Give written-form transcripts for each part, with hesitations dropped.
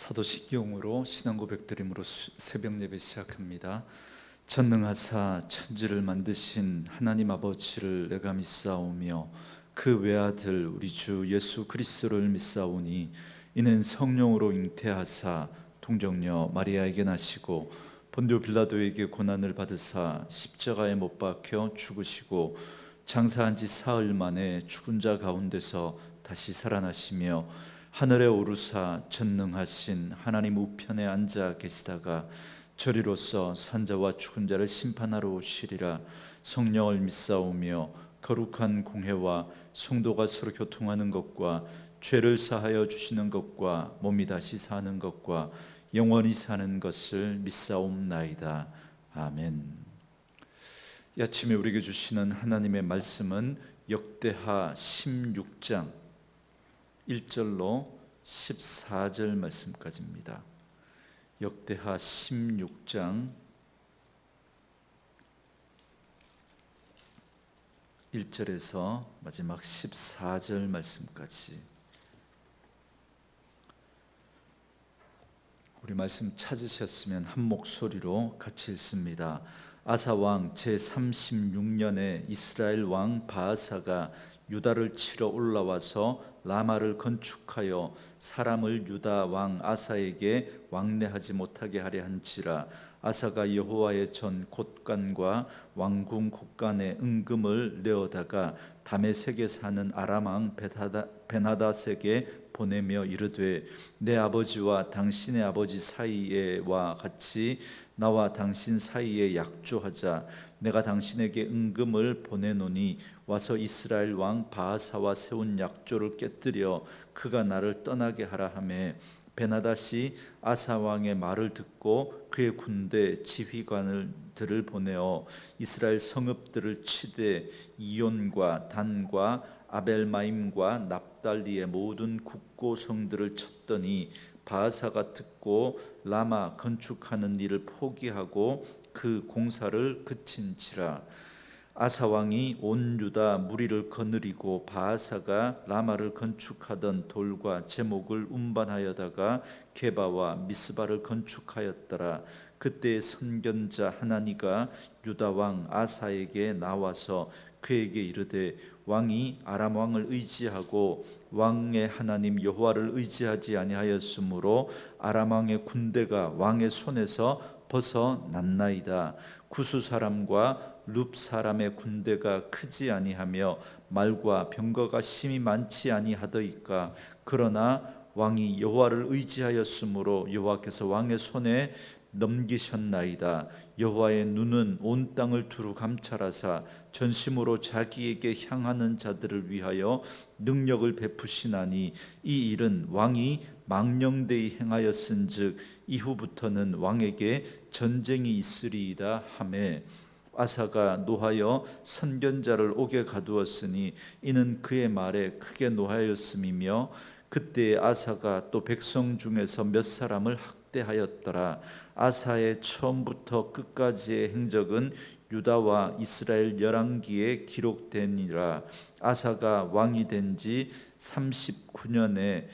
사도신경으로 신앙 고백드림으로 새벽 예배 시작합니다. 전능하사 천지를 만드신 하나님 아버지를 내가 믿사오며 그 외아들 우리 주 예수 그리스도를 믿사오니 이는 성령으로 잉태하사 동정녀 마리아에게 나시고 본디오 빌라도에게 고난을 받으사 십자가에 못 박혀 죽으시고 장사한 지 사흘 만에 죽은 자 가운데서 다시 살아나시며 하늘에 오르사 전능하신 하나님 우편에 앉아 계시다가 저리로서 산자와 죽은 자를 심판하러 오시리라. 성령을 믿사오며 거룩한 공회와 성도가 서로 교통하는 것과 죄를 사하여 주시는 것과 몸이 다시 사는 것과 영원히 사는 것을 믿사옵나이다. 아멘. 이 아침에 우리에게 주시는 하나님의 말씀은 역대하 16장 1절로 14절 말씀까지입니다. 역대하 16장 1절에서 마지막 14절 말씀까지. 우리 말씀 찾으셨으면 한 목소리로 같이 읽습니다. 아사 왕 제36년에 이스라엘 왕 바아사가 유다를 치러 올라와서 라마를 건축하여 사람을 유다 왕 아사에게 왕래하지 못하게 하려 한지라. 아사가 여호와의 전 곳간과 왕궁 곳간에 은금을 내어다가 다메섹에 사는 아람 왕 베나닷에게 보내며 이르되 내 아버지와 당신의 아버지 사이에와 같이 나와 당신 사이에 약조하자. 내가 당신에게 은금을 보내노니 와서 이스라엘 왕 바아사와 세운 약조를 깨뜨려 그가 나를 떠나게 하라 하매 베나닷이 아사 왕의 말을 듣고 그의 군대 지휘관들을 보내어 이스라엘 성읍들을 치되 이온과 단과 아벨마임과 납달리의 모든 국고성들을 쳤더니 바아사가 듣고 라마 건축하는 일을 포기하고 그 공사를 그친지라. 아사 왕이 온 유다 무리를 거느리고 바아사가 라마를 건축하던 돌과 제목을 운반하여다가 게바와 미스바를 건축하였더라. 그때 선견자 하나니가 유다 왕 아사에게 나와서 그에게 이르되 왕이 아람 왕을 의지하고 왕의 하나님 여호와를 의지하지 아니하였으므로 아람 왕의 군대가 왕의 손에서 벗어났나이다. 구스 사람과 룹 사람의 군대가 크지 아니하며 말과 병거가 심히 많지 아니하더이까. 그러나 왕이 여호와를 의지하였으므로 여호와께서 왕의 손에 넘기셨나이다. 여호와의 눈은 온 땅을 두루 감찰하사 전심으로 자기에게 향하는 자들을 위하여 능력을 베푸시나니 이 일은 왕이 망령되이 행하였은즉 이후부터는 왕에게 전쟁이 있으리이다 하매 아사가 노하여 선견자를 옥에 가두었으니 이는 그의 말에 크게 노하였음이며 그때 아사가 또 백성 중에서 몇 사람을 학대하였더라. 아사의 처음부터 끝까지의 행적은 유다와 이스라엘 열왕기에 기록되니라. 아사가 왕이 된 지 39년에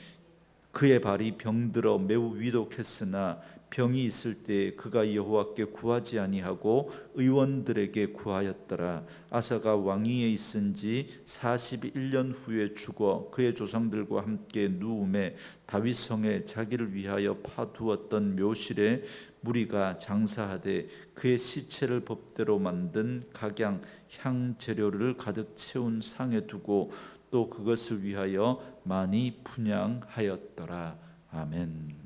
그의 발이 병들어 매우 위독했으나 병이 있을 때 그가 여호와께 구하지 아니하고 의원들에게 구하였더라. 아사가 왕위에 있은 지 41년 후에 죽어 그의 조상들과 함께 누움에 다윗성에 자기를 위하여 파두었던 묘실에 무리가 장사하되 그의 시체를 법대로 만든 각양 향 재료를 가득 채운 상에 두고 또 그것을 위하여 많이 분향하였더라. 아멘.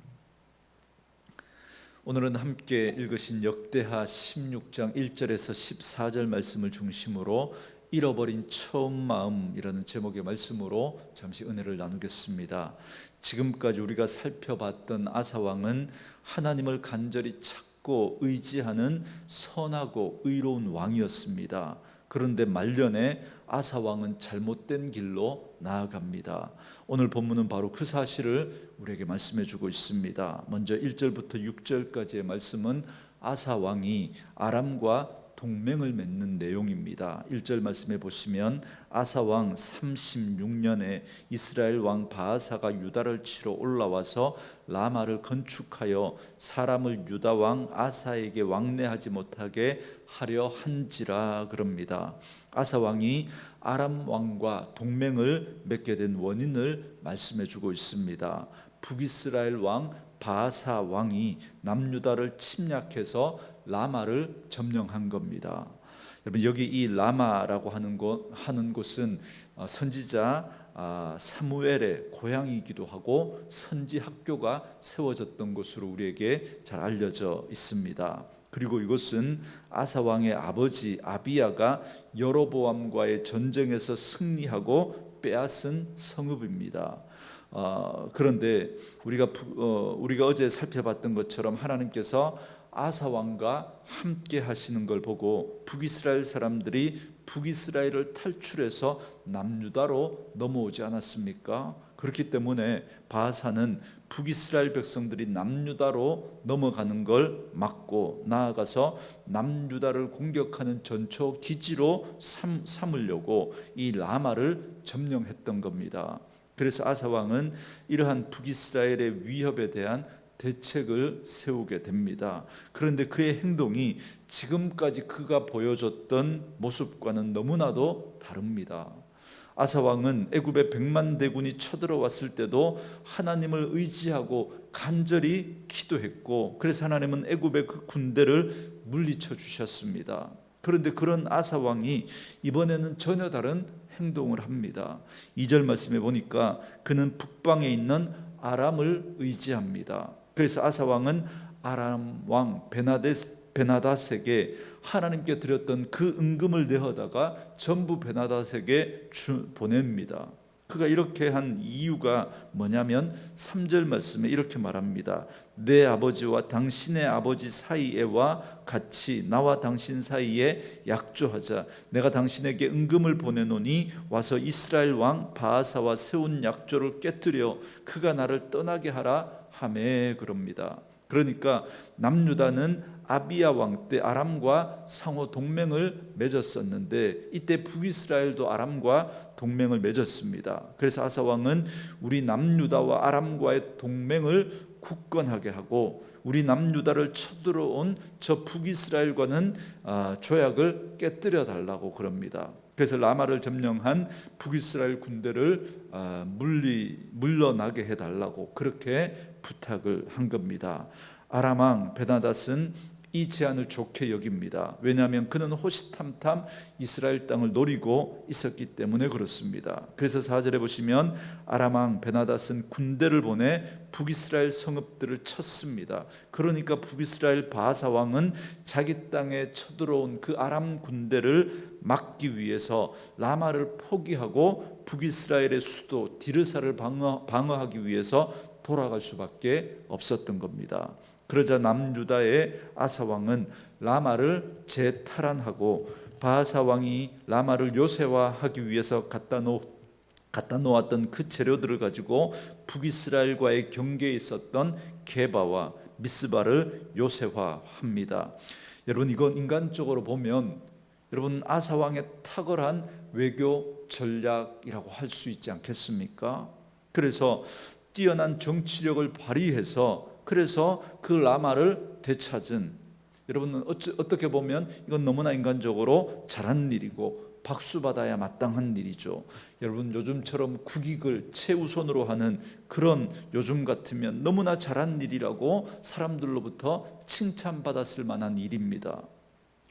오늘은 함께 읽으신 역대하 16장 1절에서 14절 말씀을 중심으로 잃어버린 처음 마음이라는 제목의 말씀으로 잠시 은혜를 나누겠습니다. 지금까지 우리가 살펴봤던 아사 왕은 하나님을 간절히 찾고 의지하는 선하고 의로운 왕이었습니다. 그런데 말년에 아사 왕은 잘못된 길로 나아갑니다. 오늘 본문은 바로 그 사실을 우리에게 말씀해 주고 있습니다. 먼저 1절부터 6절까지의 말씀은 아사 왕이 아람과 동맹을 맺는 내용입니다. 1절 말씀해 보시면 아사 왕 36년에 이스라엘 왕 바아사가 유다를 치러 올라와서 라마를 건축하여 사람을 유다 왕 아사에게 왕래하지 못하게 하려 한지라 그럽니다. 아사 왕이 아람 왕과 동맹을 맺게 된 원인을 말씀해 주고 있습니다. 북이스라엘 왕 바아사 왕이 남유다를 침략해서 라마를 점령한 겁니다. 여러분, 여기 이 라마라고 하는 곳은 선지자 사무엘의 고향이기도 하고 선지 학교가 세워졌던 곳으로 우리에게 잘 알려져 있습니다. 그리고 이곳은 아사 왕의 아버지 아비야가 여로보암과의 전쟁에서 승리하고 빼앗은 성읍입니다. 그런데 우리가 어제 살펴봤던 것처럼 하나님께서 아사 왕과 함께 하시는 걸 보고 북이스라엘 사람들이 북이스라엘을 탈출해서 남유다로 넘어오지 않았습니까? 그렇기 때문에 바아사는 북이스라엘 백성들이 남유다로 넘어가는 걸 막고 나아가서 남유다를 공격하는 전초 기지로 삼으려고 이 라마를 점령했던 겁니다. 그래서 아사 왕은 이러한 북이스라엘의 위협에 대한 대책을 세우게 됩니다. 그런데 그의 행동이 지금까지 그가 보여줬던 모습과는 너무나도 다릅니다. 아사 왕은 애굽의 100만 대군이 쳐들어왔을 때도 하나님을 의지하고 간절히 기도했고, 그래서 하나님은 애굽의 그 군대를 물리쳐 주셨습니다. 그런데 그런 아사 왕이 이번에는 전혀 다른 행동을 합니다. 2절 말씀에 보니까 그는 북방에 있는 아람을 의지합니다. 그래서 아사 왕은 아람 왕 베나닷에게 하나님께 드렸던 그 은금을 내어다가 전부 베나닷에게 보냅니다. 그가 이렇게 한 이유가 뭐냐면 3절 말씀에 이렇게 말합니다. 내 아버지와 당신의 아버지 사이에와 같이 나와 당신 사이에 약조하자. 내가 당신에게 은금을 보내노니 와서 이스라엘 왕 바아사와 세운 약조를 깨뜨려 그가 나를 떠나게 하라 하매 그럽니다. 그러니까 남유다는 아비야 왕 때 아람과 상호 동맹을 맺었었는데 이때 북이스라엘도 아람과 동맹을 맺었습니다. 그래서 아사 왕은 우리 남유다와 아람과의 동맹을 굳건하게 하고 우리 남유다를 쳐들어온 저 북이스라엘과는 조약을 깨뜨려 달라고 그럽니다. 그래서 라마를 점령한 북이스라엘 군대를 물러나게 해달라고 그렇게 부탁을 한 겁니다. 아람 왕 베나닷은 이 제안을 좋게 여깁니다. 왜냐하면 그는 호시탐탐 이스라엘 땅을 노리고 있었기 때문에 그렇습니다. 그래서 4절에 보시면 아람 왕 베나닷은 군대를 보내 북이스라엘 성읍들을 쳤습니다. 그러니까 북이스라엘 바아사 왕은 자기 땅에 쳐들어온 그 아람 군대를 막기 위해서 라마를 포기하고 북이스라엘의 수도 디르사를 방어하기 위해서 돌아갈 수밖에 없었던 겁니다. 그러자 남유다의 아사 왕은 라마를 재탈환하고 바아사 왕이 라마를 요새화하기 위해서 갖다 놓았던 그 재료들을 가지고 북이스라엘과의 경계에 있었던 게바와 미스바를 요새화합니다. 여러분, 이건 인간적으로 보면 여러분 아사 왕의 탁월한 외교 전략이라고 할 수 있지 않겠습니까? 그래서 뛰어난 정치력을 발휘해서 그래서 그 라마를 되찾은, 여러분 어떻게 보면 이건 너무나 인간적으로 잘한 일이고 박수 받아야 마땅한 일이죠. 여러분 요즘처럼 국익을 최우선으로 하는 그런 요즘 같으면 너무나 잘한 일이라고 사람들로부터 칭찬받았을 만한 일입니다.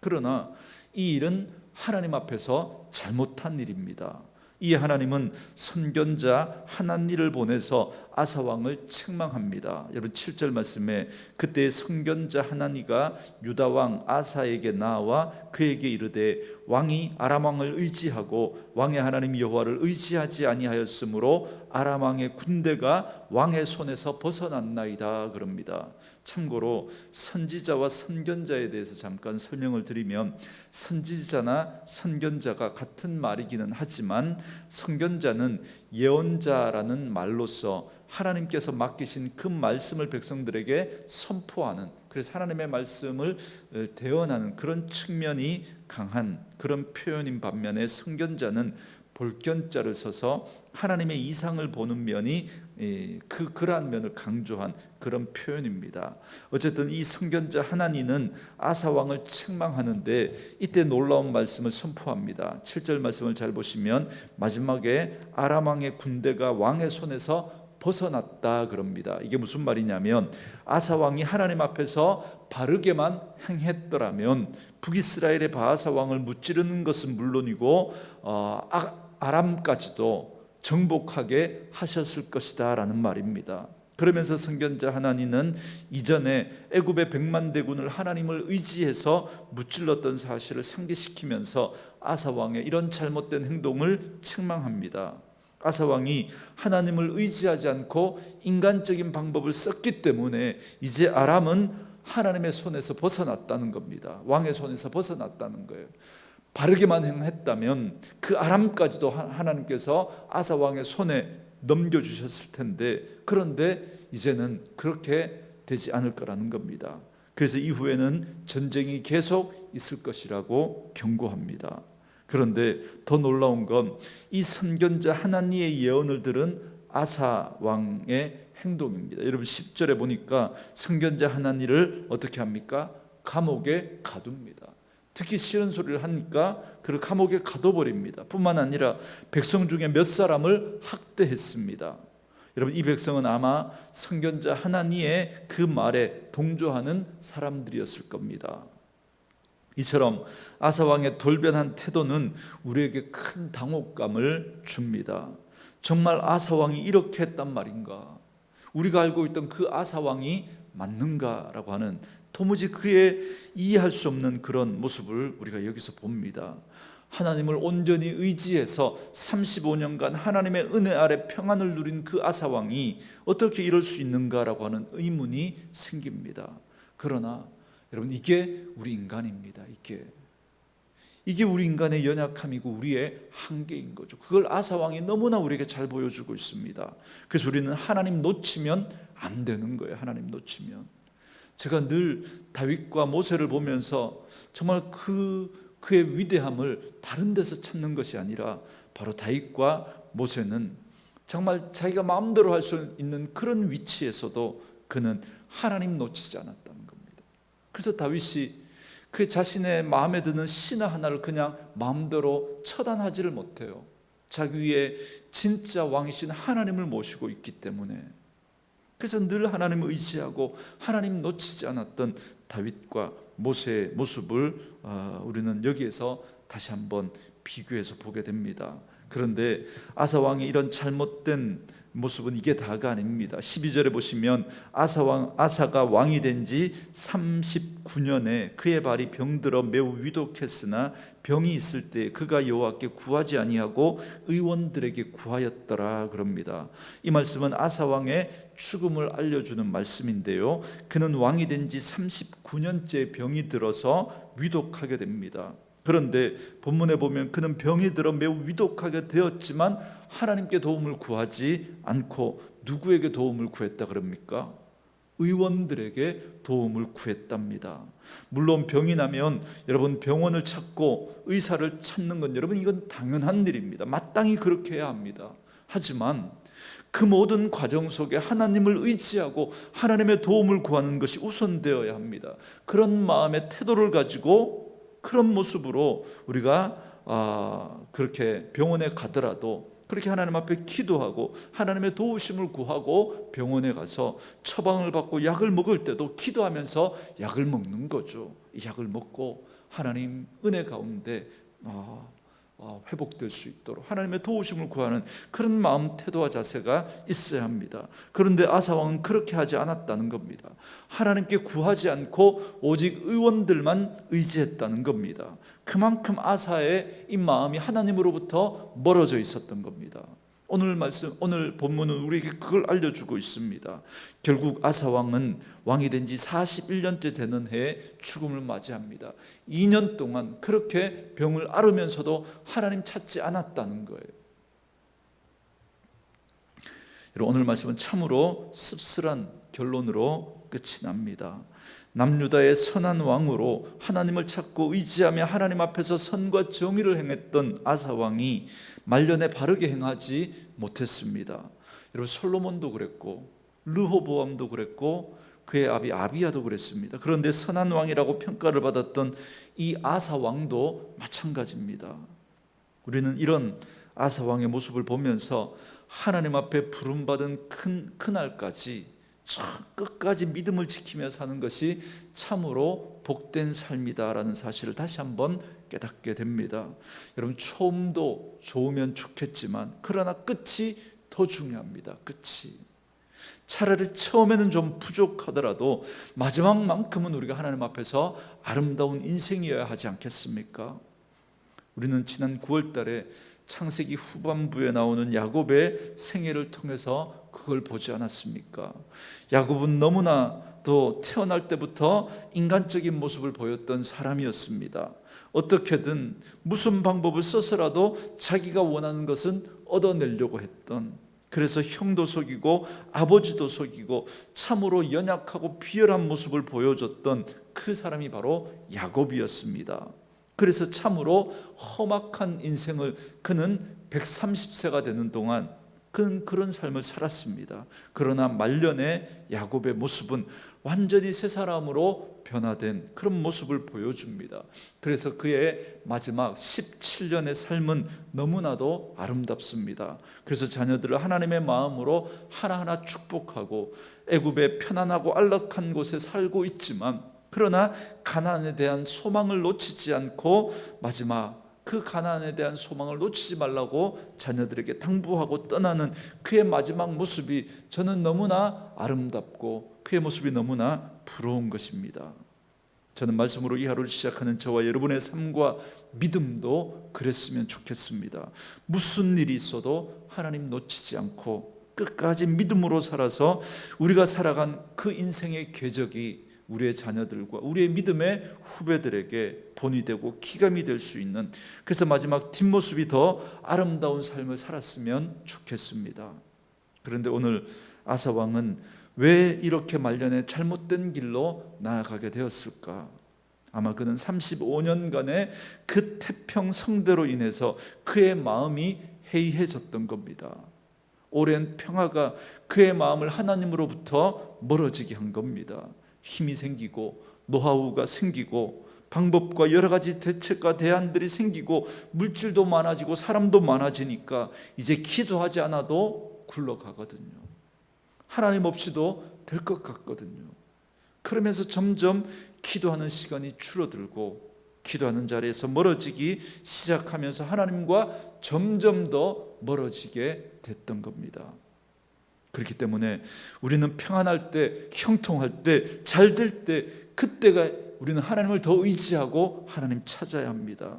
그러나 이 일은 하나님 앞에서 잘못한 일입니다. 이 하나님은 선견자 하나니를 보내서 아사 왕을 책망합니다. 여러분 7절 말씀에 그때 선견자 하나니가 유다 왕 아사에게 나와 그에게 이르되 왕이 아람 왕을 의지하고 왕의 하나님 여호와를 의지하지 아니하였으므로 아람 왕의 군대가 왕의 손에서 벗어났나이다 그럽니다. 참고로 선지자와 선견자에 대해서 잠깐 설명을 드리면, 선지자나 선견자가 같은 말이기는 하지만 선견자는 예언자라는 말로서 하나님께서 맡기신 그 말씀을 백성들에게 선포하는, 그래서 하나님의 말씀을 대언하는 그런 측면이 강한 그런 표현인 반면에, 선견자는 볼견자를 써서 하나님의 이상을 보는 면이 그러한 면을 강조한 그런 표현입니다. 어쨌든 이 선견자 하나니는 아사 왕을 책망하는데 이때 놀라운 말씀을 선포합니다. 7절 말씀을 잘 보시면 마지막에 아람 왕의 군대가 왕의 손에서 벗어났다 그럽니다. 이게 무슨 말이냐면, 아사 왕이 하나님 앞에서 바르게만 행했더라면 북이스라엘의 바하사 왕을 무찌르는 것은 물론이고 아람까지도 정복하게 하셨을 것이다 라는 말입니다. 그러면서 선견자 하나니는 이전에 애굽의 100만 대군을 하나님을 의지해서 무찔렀던 사실을 상기시키면서 아사 왕의 이런 잘못된 행동을 책망합니다. 아사 왕이 하나님을 의지하지 않고 인간적인 방법을 썼기 때문에 이제 아람은 하나님의 손에서 벗어났다는 겁니다. 왕의 손에서 벗어났다는 거예요. 바르게만 행했다면 그 아람까지도 하나님께서 아사 왕의 손에 넘겨주셨을 텐데, 그런데 이제는 그렇게 되지 않을 거라는 겁니다. 그래서 이후에는 전쟁이 계속 있을 것이라고 경고합니다. 그런데 더 놀라운 건 이 선견자 하나니의 예언을 들은 아사 왕의 행동입니다. 여러분 10절에 보니까 선견자 하나니를 어떻게 합니까? 감옥에 가둡니다. 듣기 싫은 소리를 하니까 그를 감옥에 가둬버립니다. 뿐만 아니라 백성 중에 몇 사람을 학대했습니다. 여러분 이 백성은 아마 선견자 하나니의 그 말에 동조하는 사람들이었을 겁니다. 이처럼 아사 왕의 돌변한 태도는 우리에게 큰 당혹감을 줍니다. 정말 아사 왕이 이렇게 했단 말인가? 우리가 알고 있던 그 아사 왕이 맞는가라고 하는 도무지 그의 이해할 수 없는 그런 모습을 우리가 여기서 봅니다. 하나님을 온전히 의지해서 35년간 하나님의 은혜 아래 평안을 누린 그 아사 왕이 어떻게 이럴 수 있는가라고 하는 의문이 생깁니다. 그러나 여러분 이게 우리 인간입니다. 이게 우리 인간의 연약함이고 우리의 한계인 거죠. 그걸 아사 왕이 너무나 우리에게 잘 보여주고 있습니다. 그래서 우리는 하나님 놓치면 안 되는 거예요. 하나님 놓치면. 제가 늘 다윗과 모세를 보면서 정말 그의 위대함을 다른 데서 찾는 것이 아니라 바로 다윗과 모세는 정말 자기가 마음대로 할 수 있는 그런 위치에서도 그는 하나님 놓치지 않았다는 겁니다. 그래서 다윗이 그 자신의 마음에 드는 신하 하나를 그냥 마음대로 처단하지를 못해요. 자기 위에 진짜 왕이신 하나님을 모시고 있기 때문에. 그래서 늘 하나님을 의지하고 하나님 놓치지 않았던 다윗과 모세의 모습을 우리는 여기에서 다시 한번 비교해서 보게 됩니다. 그런데 아사 왕의 이런 잘못된 모습은 이게 다가 아닙니다. 12절에 보시면 아사가 왕이 된 지 39년에 그의 발이 병들어 매우 위독했으나 병이 있을 때 그가 여호와께 구하지 아니하고 의원들에게 구하였더라 그럽니다. 이 말씀은 아사 왕의 죽음을 알려주는 말씀인데요, 그는 왕이 된 지 39년째 병이 들어서 위독하게 됩니다. 그런데 본문에 보면 그는 병이 들어 매우 위독하게 되었지만 하나님께 도움을 구하지 않고 누구에게 도움을 구했다 그럽니까? 의원들에게 도움을 구했답니다. 물론 병이 나면 여러분 병원을 찾고 의사를 찾는 건 여러분 이건 당연한 일입니다. 마땅히 그렇게 해야 합니다. 하지만 그 모든 과정 속에 하나님을 의지하고 하나님의 도움을 구하는 것이 우선되어야 합니다. 그런 마음의 태도를 가지고 그런 모습으로 우리가 그렇게 병원에 가더라도 그렇게 하나님 앞에 기도하고 하나님의 도우심을 구하고 병원에 가서 처방을 받고 약을 먹을 때도 기도하면서 약을 먹는 거죠. 이 약을 먹고 하나님 은혜 가운데 회복될 수 있도록 하나님의 도우심을 구하는 그런 마음, 태도와 자세가 있어야 합니다. 그런데 아사 왕은 그렇게 하지 않았다는 겁니다. 하나님께 구하지 않고 오직 의원들만 의지했다는 겁니다. 그만큼 아사의 이 마음이 하나님으로부터 멀어져 있었던 겁니다. 오늘 본문은 우리에게 그걸 알려주고 있습니다. 결국 아사 왕은 왕이 된 지 41년째 되는 해에 죽음을 맞이합니다. 2년 동안 그렇게 병을 앓으면서도 하나님 찾지 않았다는 거예요. 여러분, 오늘 말씀은 참으로 씁쓸한 결론으로 끝이 납니다. 남유다의 선한 왕으로 하나님을 찾고 의지하며 하나님 앞에서 선과 정의를 행했던 아사 왕이 말년에 바르게 행하지 못했습니다. 여러분, 솔로몬도 그랬고 르호보암도 그랬고 그의 아비 아비야도 그랬습니다. 그런데 선한 왕이라고 평가를 받았던 이 아사 왕도 마찬가지입니다. 우리는 이런 아사 왕의 모습을 보면서 하나님 앞에 부름받은 그날까지 끝까지 믿음을 지키며 사는 것이 참으로 복된 삶이다라는 사실을 다시 한번 깨닫게 됩니다. 여러분, 처음도 좋으면 좋겠지만 그러나 끝이 더 중요합니다. 끝이 차라리 처음에는 좀 부족하더라도 마지막만큼은 우리가 하나님 앞에서 아름다운 인생이어야 하지 않겠습니까? 우리는 지난 9월 달에 창세기 후반부에 나오는 야곱의 생애를 통해서 그걸 보지 않았습니까? 야곱은 너무나도 태어날 때부터 인간적인 모습을 보였던 사람이었습니다. 어떻게든 무슨 방법을 써서라도 자기가 원하는 것은 얻어내려고 했던, 그래서 형도 속이고 아버지도 속이고 참으로 연약하고 비열한 모습을 보여줬던 그 사람이 바로 야곱이었습니다. 그래서 참으로 험악한 인생을 그는 130세가 되는 동안 그는 그런 삶을 살았습니다. 그러나 말년에 야곱의 모습은 완전히 새 사람으로 변화된 그런 모습을 보여줍니다. 그래서 그의 마지막 17년의 삶은 너무나도 아름답습니다. 그래서 자녀들을 하나님의 마음으로 하나하나 축복하고 애굽의 편안하고 안락한 곳에 살고 있지만, 그러나 가나안에 대한 소망을 놓치지 않고 마지막 그 가나안에 대한 소망을 놓치지 말라고 자녀들에게 당부하고 떠나는 그의 마지막 모습이 저는 너무나 아름답고 그의 모습이 너무나 부러운 것입니다. 저는 말씀으로 이 하루를 시작하는 저와 여러분의 삶과 믿음도 그랬으면 좋겠습니다. 무슨 일이 있어도 하나님 놓치지 않고 끝까지 믿음으로 살아서 우리가 살아간 그 인생의 궤적이 우리의 자녀들과 우리의 믿음의 후배들에게 본이 되고 기감이 될 수 있는, 그래서 마지막 뒷모습이 더 아름다운 삶을 살았으면 좋겠습니다. 그런데 오늘 아사 왕은 왜 이렇게 말년에 잘못된 길로 나아가게 되었을까? 아마 그는 35년간의 그 태평성대로 인해서 그의 마음이 해이해졌던 겁니다. 오랜 평화가 그의 마음을 하나님으로부터 멀어지게 한 겁니다. 힘이 생기고 노하우가 생기고 방법과 여러 가지 대책과 대안들이 생기고 물질도 많아지고 사람도 많아지니까 이제 기도하지 않아도 굴러가거든요. 하나님 없이도 될 것 같거든요. 그러면서 점점 기도하는 시간이 줄어들고 기도하는 자리에서 멀어지기 시작하면서 하나님과 점점 더 멀어지게 됐던 겁니다. 그렇기 때문에 우리는 평안할 때, 형통할 때, 잘 될 때, 그때가 우리는 하나님을 더 의지하고 하나님 찾아야 합니다.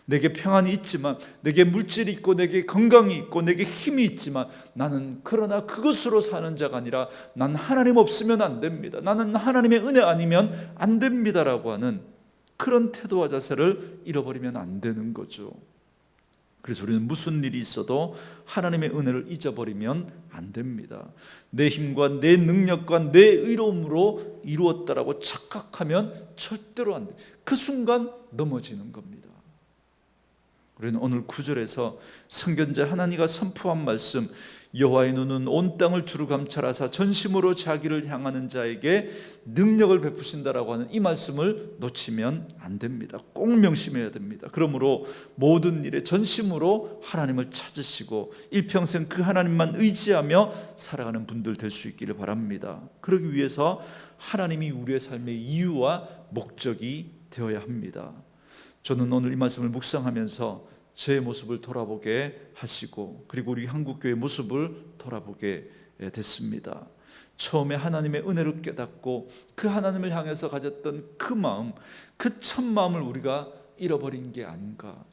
내게 평안이 있지만, 내게 물질이 있고, 내게 건강이 있고, 내게 힘이 있지만 나는 그러나 그것으로 사는 자가 아니라 난 하나님 없으면 안 됩니다. 나는 하나님의 은혜 아니면 안 됩니다라고 하는 그런 태도와 자세를 잃어버리면 안 되는 거죠. 그래서 우리는 무슨 일이 있어도 하나님의 은혜를 잊어버리면 안 됩니다. 내 힘과 내 능력과 내 의로움으로 이루었다라고 착각하면 절대로 안 돼. 그 순간 넘어지는 겁니다. 우리는 오늘 9절에서 선견자 하나니가 선포한 말씀, 여호와의 눈은 온 땅을 두루 감찰하사 전심으로 자기를 향하는 자에게 능력을 베푸신다라고 하는 이 말씀을 놓치면 안 됩니다. 꼭 명심해야 됩니다. 그러므로 모든 일에 전심으로 하나님을 찾으시고 일평생 그 하나님만 의지하며 살아가는 분들 될 수 있기를 바랍니다. 그러기 위해서 하나님이 우리의 삶의 이유와 목적이 되어야 합니다. 저는 오늘 이 말씀을 묵상하면서 제 모습을 돌아보게 하시고 그리고 우리 한국교회 모습을 돌아보게 됐습니다. 처음에 하나님의 은혜를 깨닫고 그 하나님을 향해서 가졌던 그 마음, 그 첫 마음을 우리가 잃어버린 게 아닌가.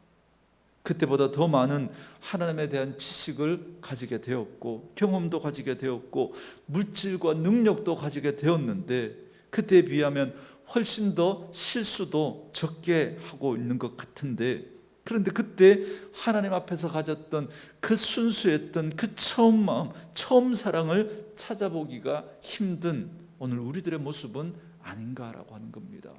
그때보다 더 많은 하나님에 대한 지식을 가지게 되었고 경험도 가지게 되었고 물질과 능력도 가지게 되었는데 그때에 비하면 훨씬 더 실수도 적게 하고 있는 것 같은데, 그런데 그때 하나님 앞에서 가졌던 그 순수했던 그 처음 마음, 처음 사랑을 찾아보기가 힘든 오늘 우리들의 모습은 아닌가라고 하는 겁니다.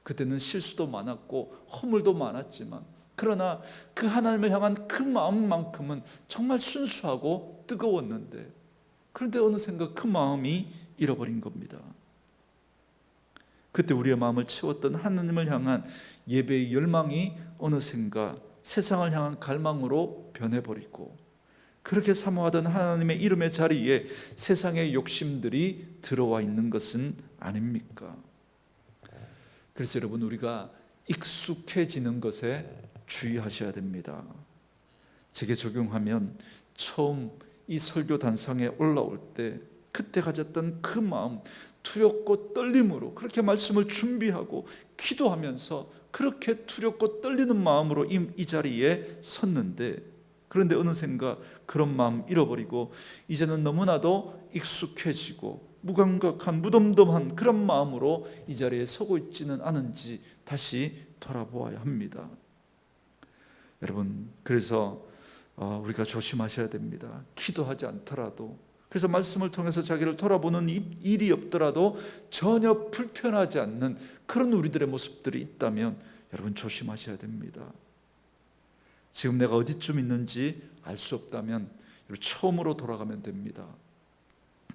그때는 실수도 많았고 허물도 많았지만 그러나 그 하나님을 향한 그 마음만큼은 정말 순수하고 뜨거웠는데, 그런데 어느샌가 그 마음이 잃어버린 겁니다. 그때 우리의 마음을 채웠던 하나님을 향한 예배의 열망이 어느샌가 세상을 향한 갈망으로 변해버리고, 그렇게 사모하던 하나님의 이름의 자리에 세상의 욕심들이 들어와 있는 것은 아닙니까? 그래서 여러분, 우리가 익숙해지는 것에 주의하셔야 됩니다. 제게 적용하면 처음 이 설교 단상에 올라올 때 그때 가졌던 그 마음, 두렵고 떨림으로 그렇게 말씀을 준비하고 기도하면서 그렇게 두렵고 떨리는 마음으로 이 자리에 섰는데, 그런데 어느샌가 그런 마음 잃어버리고 이제는 너무나도 익숙해지고 무감각한 무덤덤한 그런 마음으로 이 자리에 서고 있지는 않은지 다시 돌아보아야 합니다. 여러분, 그래서 우리가 조심하셔야 됩니다. 기도하지 않더라도, 그래서 말씀을 통해서 자기를 돌아보는 일이 없더라도 전혀 불편하지 않는 그런 우리들의 모습들이 있다면 여러분 조심하셔야 됩니다. 지금 내가 어디쯤 있는지 알 수 없다면 처음으로 돌아가면 됩니다.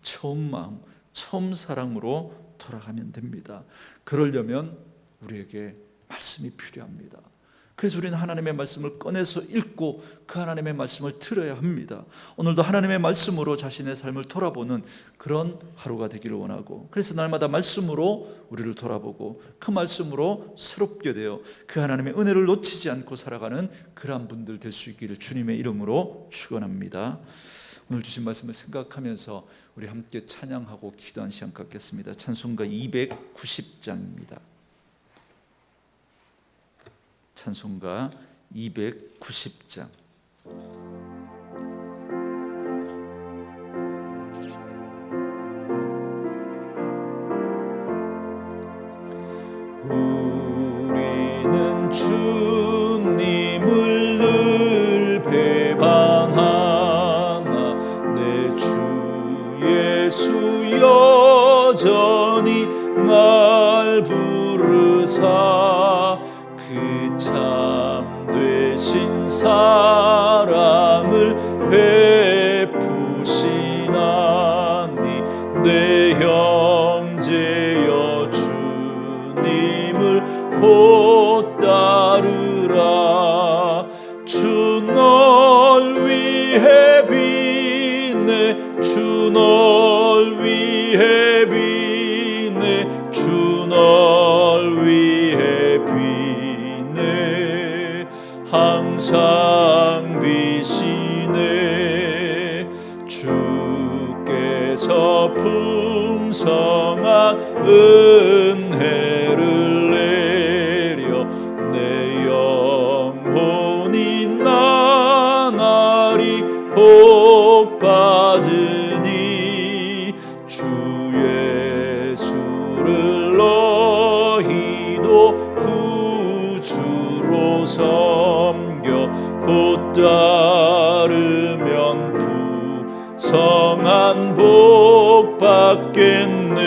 처음 마음, 처음 사랑으로 돌아가면 됩니다. 그러려면 우리에게 말씀이 필요합니다. 그래서 우리는 하나님의 말씀을 꺼내서 읽고 그 하나님의 말씀을 들어야 합니다. 오늘도 하나님의 말씀으로 자신의 삶을 돌아보는 그런 하루가 되기를 원하고, 그래서 날마다 말씀으로 우리를 돌아보고 그 말씀으로 새롭게 되어 그 하나님의 은혜를 놓치지 않고 살아가는 그러한 분들 될 수 있기를 주님의 이름으로 축원합니다. 오늘 주신 말씀을 생각하면서 우리 함께 찬양하고 기도한 시간 갖겠습니다. 찬송가 290장입니다. 찬송가 290장. 우리는 주님을 늘 배반하나 내 주 예수 여전히 날 부르사 그 참되신 사랑을 베푸시나니 내 형제여 주님을 곧 따르라. 주 널 위해 비네 주 널 위해 비네 주 널 위해 비네 항상 비시네. 주께서 풍성한 은혜를 내려 내 영혼이 나날이 복받으니 주 예수를 너희도 구주로 섬겨 곧 따르면 부성한 복 받겠네.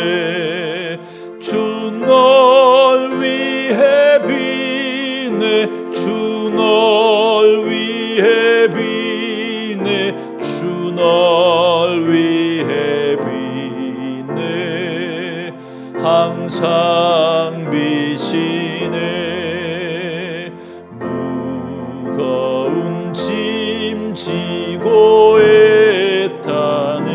주 널 위해 비네 주 널 위해 비네 주 널 위해 비네 항상 비시네. 무거운 짐 지고 애타는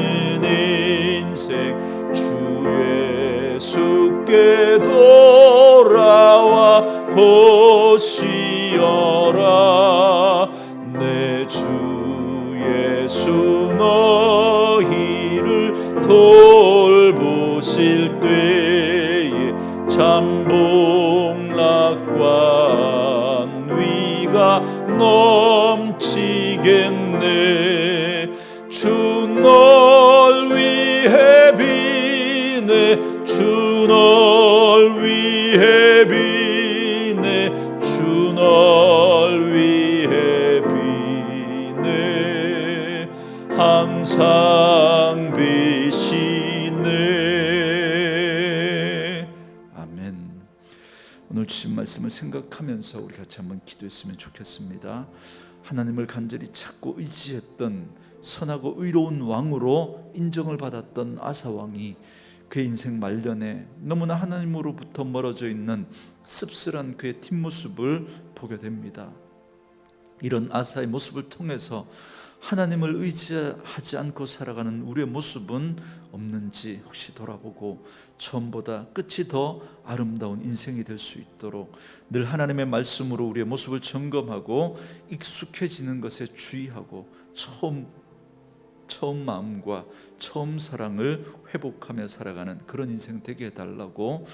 인생 주 예수께 돌아와 곧 쉬어라. 예수 너희를 돌보실 때에 잠복락관 위가 넘치겠네. 주 널 위해 비네. 주 널 위해 비네. 주 널 위해 비네. 항상 비시네. 아멘. 오늘 주신 말씀을 생각하면서 우리 같이 한번 기도했으면 좋겠습니다. 하나님을 간절히 찾고 의지했던 선하고 의로운 왕으로 인정을 받았던 아사 왕이 그의 인생 말년에 너무나 하나님으로부터 멀어져 있는 씁쓸한 그의 뒷모습을 보게 됩니다. 이런 아사의 모습을 통해서 하나님을 의지하지 않고 살아가는 우리의 모습은 없는지 혹시 돌아보고 처음보다 끝이 더 아름다운 인생이 될 수 있도록 늘 하나님의 말씀으로 우리의 모습을 점검하고 익숙해지는 것에 주의하고 처음 마음과 처음 사랑을 회복하며 살아가는 그런 인생 되게 해달라고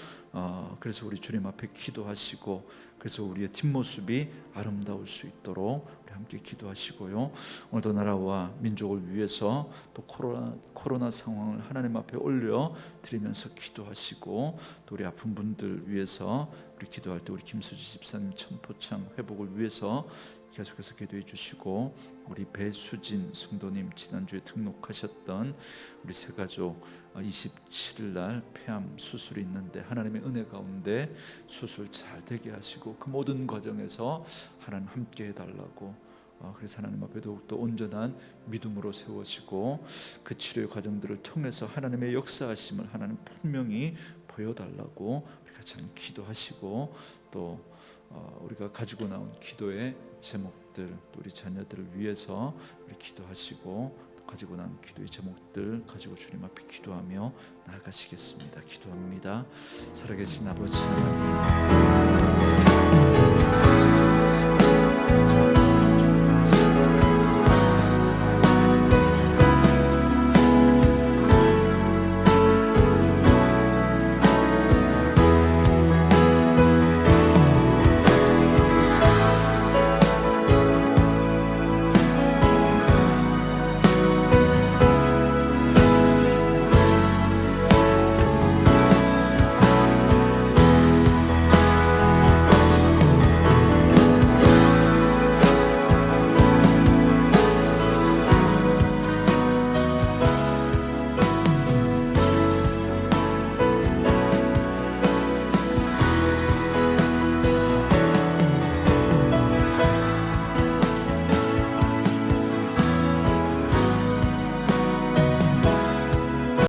그래서 우리 주님 앞에 기도하시고 그래서 우리의 뒷모습이 아름다울 수 있도록 우리 함께 기도하시고요. 오늘도 나라와 민족을 위해서 또 코로나 상황을 하나님 앞에 올려 드리면서 기도하시고 또 우리 아픈 분들 위해서 우리 기도할 때 우리 김수지 집사님 천포창 회복을 위해서 계속해서 기도해 주시고 우리 배수진 성도님 지난주에 등록하셨던 우리 세 가족 27일 날 폐암 수술이 있는데 하나님의 은혜 가운데 수술 잘 되게 하시고 그 모든 과정에서 하나님 함께 해달라고 그래서 하나님 앞에 더욱더 온전한 믿음으로 세워지고 그 치료의 과정들을 통해서 하나님의 역사하심을 하나님 분명히 보여달라고 우리 같이 한번 기도하시고 또 우리가 가지고 나온 기도의 제목들 또 우리 자녀들을 위해서 우리 기도하시고 가지고 나온 기도의 제목들 가지고 주님 앞에 기도하며 나아가시겠습니다. 기도합니다. 살아계신 아버지 하나님